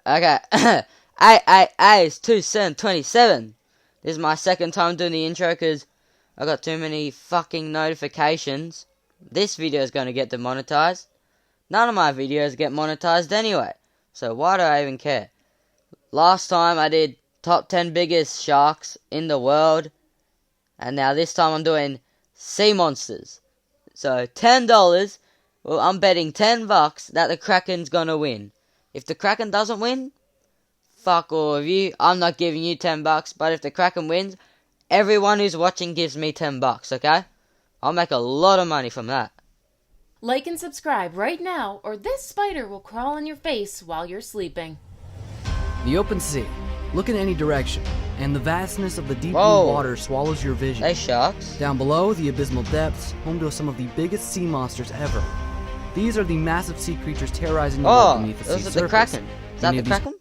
Okay. Hey, it's 2727. This is my second time doing the intro because I got too many fucking notifications. This video is going to get demonetized. None of my videos get monetized anyway. So why do I even care? Last time I did top 10 biggest sharks in the world. And now this time I'm doing sea monsters. So $10. Well, I'm betting $10 that the Kraken's going to win. If the Kraken doesn't win, fuck all of you. I'm not giving you $10. But if the Kraken wins, everyone who's watching gives me $10, okay? I'll make a lot of money from that. Like and subscribe right now, or this spider will crawl on your face while you're sleeping. The open sea. Look in any direction, and the vastness of the deep Whoa. blue water swallows your vision. They sharks? Down below, the abysmal depths, home to some of the biggest sea monsters ever. These are the massive sea creatures terrorizing the world beneath the sea those are the surface. Kraken. Is that the Kraken?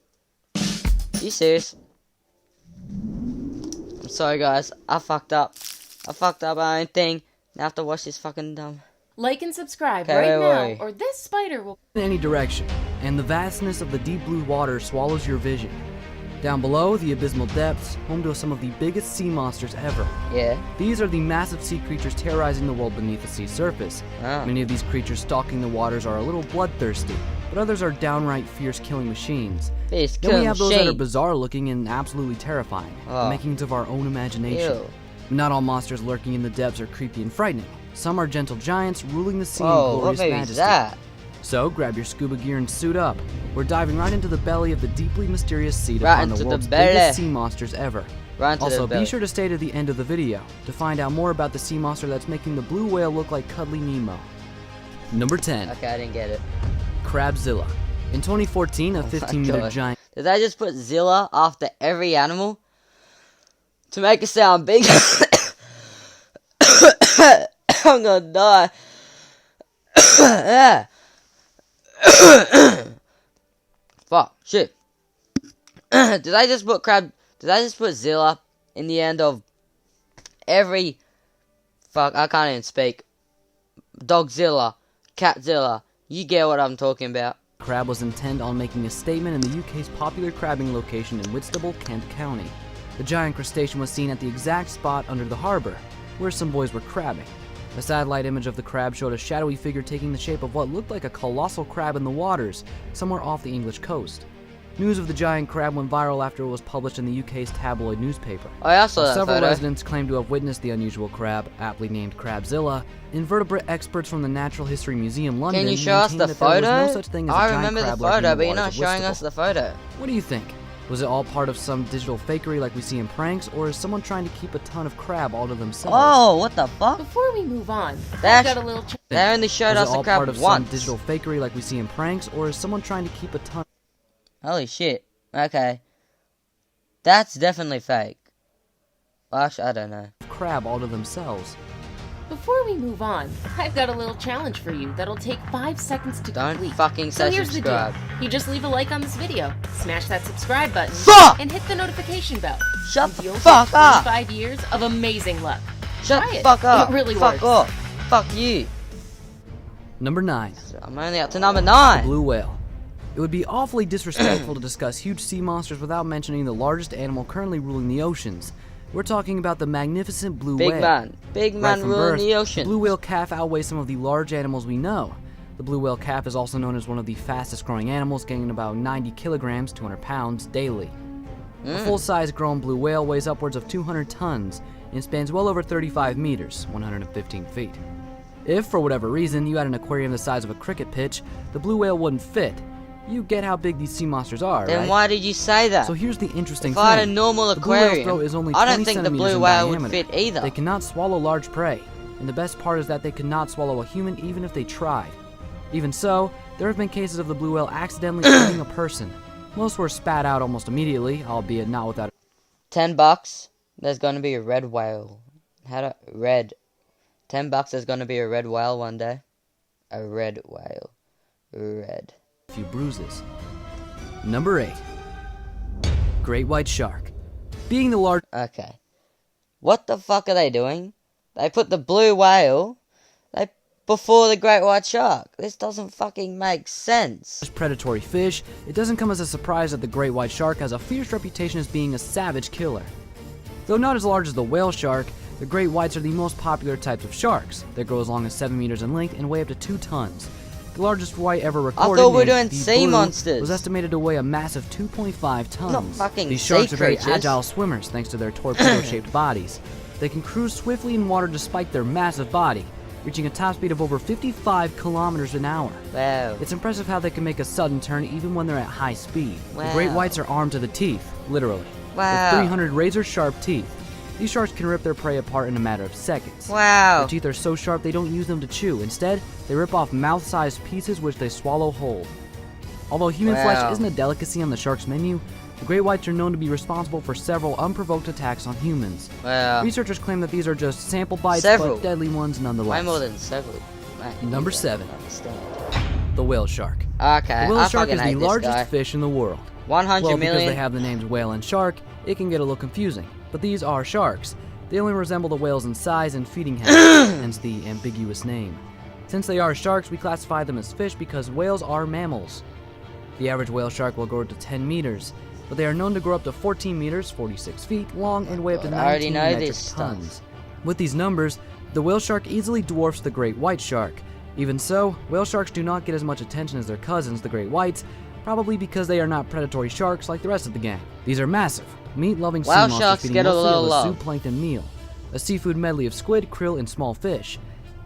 You serious? I'm sorry guys, I fucked up. My own thing. Now I have to watch this fucking dumb. Like and subscribe Okay, right now, wait. or this spider will... In any direction, and the vastness of the deep blue water swallows your vision. Down below, the abysmal depths, home to some of the biggest sea monsters ever. Yeah. These are the massive sea creatures terrorizing the world beneath the sea surface. Oh. Many of these creatures stalking the waters are a little bloodthirsty, but others are downright fierce killing machines. Fierce Then we killing have those that are machine. bizarre looking and absolutely terrifying, Oh. the makings of our own imagination. Ew. Not all monsters lurking in the depths are creepy and frightening. Some are gentle giants ruling the sea in Whoa, what glorious baby's majesty. that? So grab your scuba gear and suit up. We're diving right into the belly of the deeply mysterious sea to Right find into the the world's belly. biggest sea monsters ever. Right into Also, the be belly. sure to stay to the end of the video to find out more about the sea monster that's making the blue whale look like Cuddly Nemo. Number 10. Okay, I didn't get it. Crabzilla. In 2014, a 15-meter God. giant Did they just put Zilla after every animal? To make it sound big? I'm gonna die. Yeah. Fuck, shit. Did I just put Zilla in the end of every... Fuck, I can't even speak. Dogzilla, Catzilla, you get what I'm talking about. crab was intent on making a statement in the UK's popular crabbing location in Whitstable, Kent County. The giant crustacean was seen at the exact spot under the harbor, where some boys were crabbing. A satellite image of the crab showed a shadowy figure taking the shape of what looked like a colossal crab in the waters, somewhere off the English coast. News of the giant crab went viral after it was published in the UK's tabloid newspaper. Oh, I saw that Several photo. residents claim to have witnessed the unusual crab, aptly named Crabzilla. Invertebrate experts from the Natural History Museum, London, Can you show us maintain the that there was photo? no such thing as a I giant remember the crab lurking in photo, but you're waters not of showing us Whitstable. the photo. What do you think? Was it all part of some digital fakery like we see in pranks, or is someone trying to keep a ton of crab all to themselves? Oh, what the fuck? Before we move on, That's- I've got a little... They only showed Was us it the all crab part of once. some digital fakery like we see in pranks, or is someone trying to keep a ton Holy shit. Okay. That's definitely fake. Gosh, I don't know. of crab all to themselves? Before we move on, I've got a little challenge for you that'll take 5 seconds to Don't complete. fucking So say here's subscribe. the deal. You just leave a like on this video, smash that subscribe button, Fuck! and hit the notification bell. Shut And the you'll fuck get up! 25 years of amazing luck. Shut Try the it. fuck up! It really fuck works. off! Fuck you! Number 9. I'm only up to number 9! Blue whale. It would be awfully disrespectful to discuss huge sea monsters without mentioning the largest animal currently ruling the oceans. We're talking about the magnificent blue Big whale. man. Big Right man from ruling birth, the ocean. blue whale calf outweighs some of the large animals we know. The blue whale calf is also known as one of the fastest growing animals, gaining about 90 kilograms, 200 pounds, daily. A full-size grown blue whale weighs upwards of 200 tons and spans well over 35 meters, 115 feet. If, for whatever reason, you had an aquarium the size of a cricket pitch, the blue whale wouldn't fit. You get how big these sea monsters are, Then right? why did you say that? So here's the interesting If thing. I had a normal The blue whale's aquarium, throat is only I don't 20 think the centimeters blue in whale would diameter. fit either. They cannot swallow large prey, and the best part is that they could not swallow a human even if they tried. Even so, there have been cases of the blue whale accidentally eating a person. Most were spat out almost immediately, albeit not without $10, there's gonna be a red whale. $10, there's gonna be a red whale one day. A red whale. Red. a few bruises. Number 8. Great white shark. Being the large Okay. What the fuck are they doing? They put the blue whale. before the great white shark. This doesn't fucking make sense. As predatory fish, it doesn't come as a surprise that the great white shark has a fierce reputation as being a savage killer. Though not as large as the whale shark, the great whites are the most popular types of sharks. They grow as long as 7 meters in length and weigh up to 2 tons. The largest white ever recorded, I thought we were named doing the sea Blue, monsters. was estimated to weigh a massive 2.5 tons. Not fucking These sea sharks are very creatures. agile swimmers thanks to their torpedo-shaped bodies. They can cruise swiftly in water despite their massive body, reaching a top speed of over 55 kilometers an hour. Wow. It's impressive how they can make a sudden turn even when they're at high speed. The Wow. great whites are armed to the teeth, literally, Wow. with 300 razor-sharp teeth. These sharks can rip their prey apart in a matter of seconds. Wow. Their teeth are so sharp they don't use them to chew. Instead, they rip off mouth-sized pieces which they swallow whole. Although human Wow. flesh isn't a delicacy on the shark's menu, the great whites are known to be responsible for several unprovoked attacks on humans. Wow. Researchers claim that these are just sample bites, Several. but deadly ones nonetheless. Way more than several. Man, Number you don't 7. understand. The whale shark. Okay, The whale I shark fucking is the hate this largest guy. fish in the world. 100 Well, because million. they have the names whale and shark, it can get a little confusing. But these are sharks. They only resemble the whales in size and feeding habits, hence the ambiguous name. Since they are sharks, we classify them as fish because whales are mammals. The average whale shark will grow to 10 meters, but they are known to grow up to 14 meters, 46 feet long, and weigh up to God, I already 19 know metric this stuff. tons. With these numbers, the whale shark easily dwarfs the great white shark. Even so, whale sharks do not get as much attention as their cousins, the great whites, probably because they are not predatory sharks like the rest of the gang. These are massive, meat-loving sea Whale monsters sharks feeding get a mostly little of love. a zooplankton meal, a seafood medley of squid, krill, and small fish.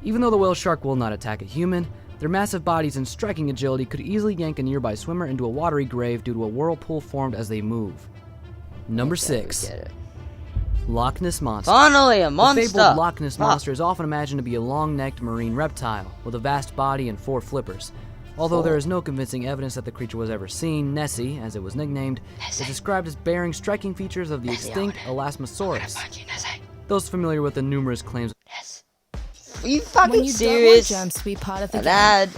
Even though the whale shark will not attack a human, their massive bodies and striking agility could easily yank a nearby swimmer into a watery grave due to a whirlpool formed as they move. Number 6. Get it. Loch Ness Monster. Finally, a The monster. fabled Loch Ness Fuck. Monster is often imagined to be a long-necked marine reptile with a vast body and 4 flippers. Although there is no convincing evidence that the creature was ever seen, Nessie, as it was nicknamed, is described as bearing striking features of the extinct Elasmosaurus. Those familiar with the numerous claims Yes. Are you fucking When you serious? don't want germs to be part of the game, Dad.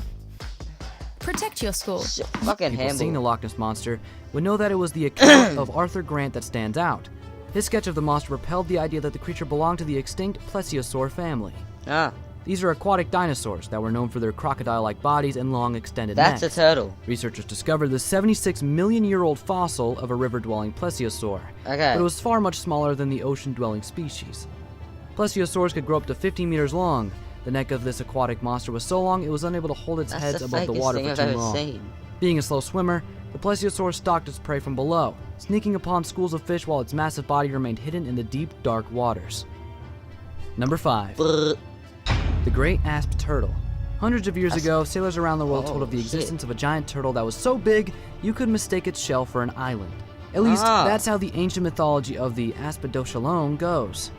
protect your school. Fucking people seeing the handle. Loch Ness Monster would know that it was the account of Arthur Grant that stands out. His sketch of the monster propelled the idea that the creature belonged to the extinct Plesiosaur family. Ah, These are aquatic dinosaurs that were known for their crocodile-like bodies and long extended that's a necks. turtle. Researchers discovered the 76-million-year-old fossil of a river-dwelling plesiosaur, Okay. but it was far much smaller than the ocean-dwelling species. Plesiosaurs could grow up to 15 meters long. The neck of this aquatic monster was so long it was unable to hold its That's head the above the fakest water thing for I've too ever long. seen. Being a slow swimmer, the plesiosaur stalked its prey from below, sneaking upon schools of fish while its massive body remained hidden in the deep, dark waters. Number 5. Brr. The Great Asp Turtle. Hundreds of years ago, sailors around the world told of the Oh, existence shit. of a giant turtle that was so big you could mistake its shell for an island. At least, Ah. that's how the ancient mythology of the Aspidoshalon goes.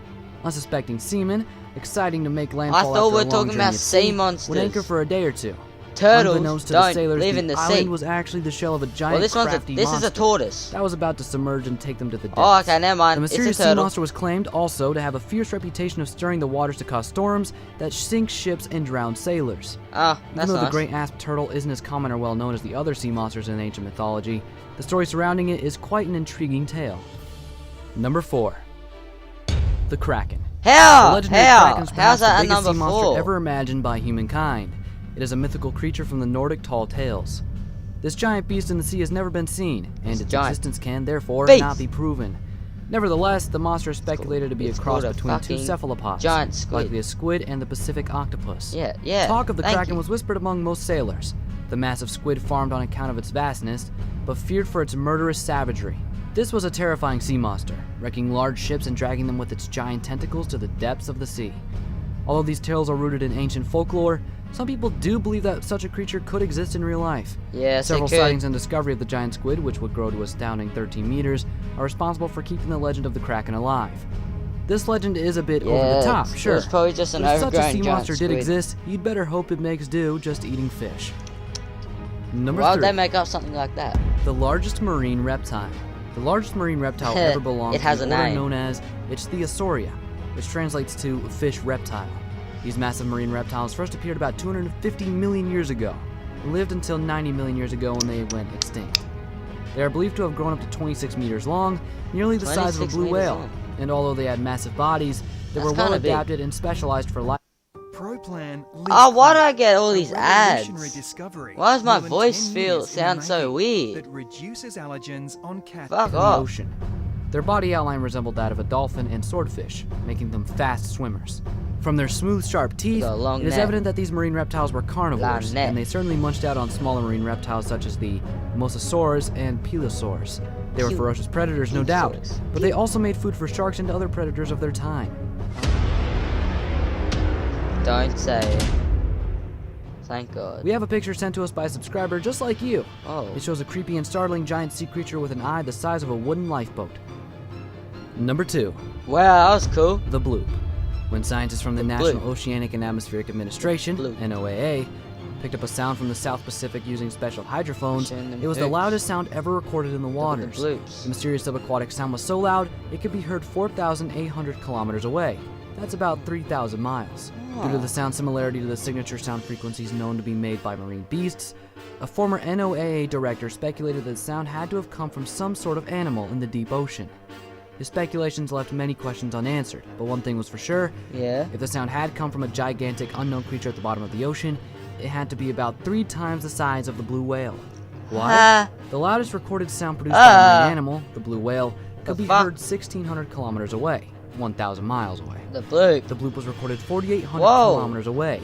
Unsuspecting seamen, exciting to make landfall thought after we were a long talking journey about at sea would monsters. anchor for a day or two. Turtles Unbeknownst to the don't sailors, live the in the island sea. was actually the shell of a giant Well, this one's crafty this is monster a tortoise. that was about to submerge and take them to the depths. Oh, okay, never The mind. It's mysterious a sea turtle. monster was claimed also to have a fierce reputation of stirring the waters to cause storms that sink ships and drown sailors. Ah, Even that's though nice. the great asp turtle isn't as common or well known as the other sea monsters in ancient mythology, the story surrounding it is quite an intriguing tale. Number 4. The Kraken. The How? legendary How? Kraken is How's perhaps the that at biggest number sea monster 4? ever imagined by humankind. It is a mythical creature from the Nordic tall tales. This giant beast in the sea has never been seen, and It's its giant. existence can therefore Beast. not be proven. Nevertheless, the monster is speculated to be a It's cross called a between two fucking cephalopods, giant squid. like the squid and the Pacific octopus. Yeah, yeah. Talk of the thank Kraken you. was whispered among most sailors. The massive squid farmed on account of its vastness, but feared for its murderous savagery. This was a terrifying sea monster, wrecking large ships and dragging them with its giant tentacles to the depths of the sea. Although these tales are rooted in ancient folklore, some people do believe that such a creature could exist in real life. Yes, Several it could. sightings and discovery of the giant squid, which would grow to a astounding 13 meters, are responsible for keeping the legend of the Kraken alive. This legend is a bit over the top, it sure. was probably just an But if such a overgrown sea giant monster squid. did exist, you'd better hope it makes do just eating fish. Number Why would 3. they make up something like that? The largest marine reptile. The largest marine reptile ever belonged It has to a the order name. known as Ichthyosauria, which translates to fish reptile. These massive marine reptiles first appeared about 250 million years ago and lived until 90 million years ago when they went extinct. They are believed to have grown up to 26 meters long, nearly the size of a 26 blue meters whale, long. and although they had massive bodies, they That's were well kinda big. adapted and specialized for life. Pro plan. Oh, why do I get all these revolutionary ads? discovery Why does my more than voice 10 feel years in sound so making weird? That reduces allergens on cat. Fuck The off. ocean. Their body outline resembled that of a dolphin and swordfish, making them fast swimmers. From their smooth, sharp teeth, Got a long it is neck. evident that these marine reptiles were carnivores, neck. and they certainly munched out on smaller marine reptiles such as the mosasaurs and plesiosaurs. They were ferocious predators, no doubt, Plesiosaurs. but they also made food for sharks and other predators of their time. Don't say it. Thank God. We have a picture sent to us by a subscriber just like you. Oh. It shows a creepy and startling giant sea creature with an eye the size of a wooden lifeboat. Number 2. Wow, that was cool. The bloop. When scientists from the The National bloop. Oceanic and Atmospheric Administration, Bloop. NOAA, picked up a sound from the South Pacific using special hydrophones, Showing them it was the poops. loudest sound ever recorded in the waters. The bloops. The mysterious subaquatic sound was so loud, it could be heard 4,800 kilometers away. That's about 3,000 miles. Due to the sound similarity to the signature sound frequencies known to be made by marine beasts, a former NOAA director speculated that the sound had to have come from some sort of animal in the deep ocean. His speculations left many questions unanswered, but one thing was for sure: Yeah. if the sound had come from a gigantic unknown creature at the bottom of the ocean, it had to be about 3 times the size of the blue whale. Why? Ah. The loudest recorded sound produced by a marine animal, the blue whale, could The be fuck? heard 1,600 kilometers away, 1,000 miles away. The bloop. The bloop was recorded 4,800 Whoa. kilometers away.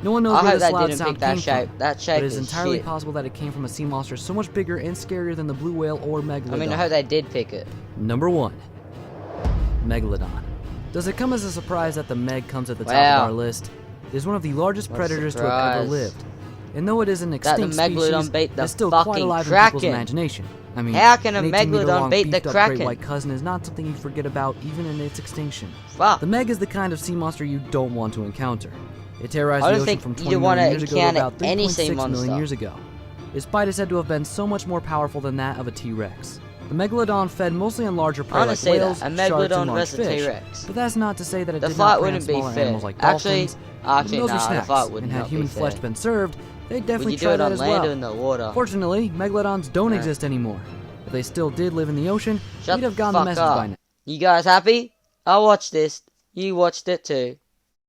No one knows I where hope this they loud didn't sound pick that came shape. from, That shape but it is is entirely shit. possible that it came from a sea monster so much bigger and scarier than the blue whale or megalodon. I mean, I hope they did pick it. Number 1. Megalodon. Does it come as a surprise that the Meg comes at the top Wow. of our list? It is one of the largest What a predators to have ever surprise. lived. And though it is an the extinct Megalodon species, beat the it's still quite fucking alive in people's Kraken. imagination. I mean, How can a an 18-meter Megalodon long, beat the beefed-up great Kraken? white cousin is not something you forget about even in its extinction. Fuck. The Meg is the kind of sea monster you don't want to encounter. It terrorized I the don't ocean think from you 20 wanna million years ago to encounter about any sea 3.6 million monster. years ago. Its bite is said to have been so much more powerful than that of a T-Rex. The Megalodon fed mostly on larger I prey wanna like see whales, that. A sharks, Megalodon and large versus a fish. T-Rex. But that's not to say that it The did fight not prey on wouldn't be smaller fair. animals like Actually, dolphins. actually, Those are nah, the snacks, fight would and not had be human flesh fair. been served, they'd Would definitely you do try it that on as land or well. in the water? Fortunately, megalodons don't Yeah. exist anymore. If they still did live in the ocean, Shut we'd have the gotten the fuck message up. by now. You guys happy? I watched this. You watched it too.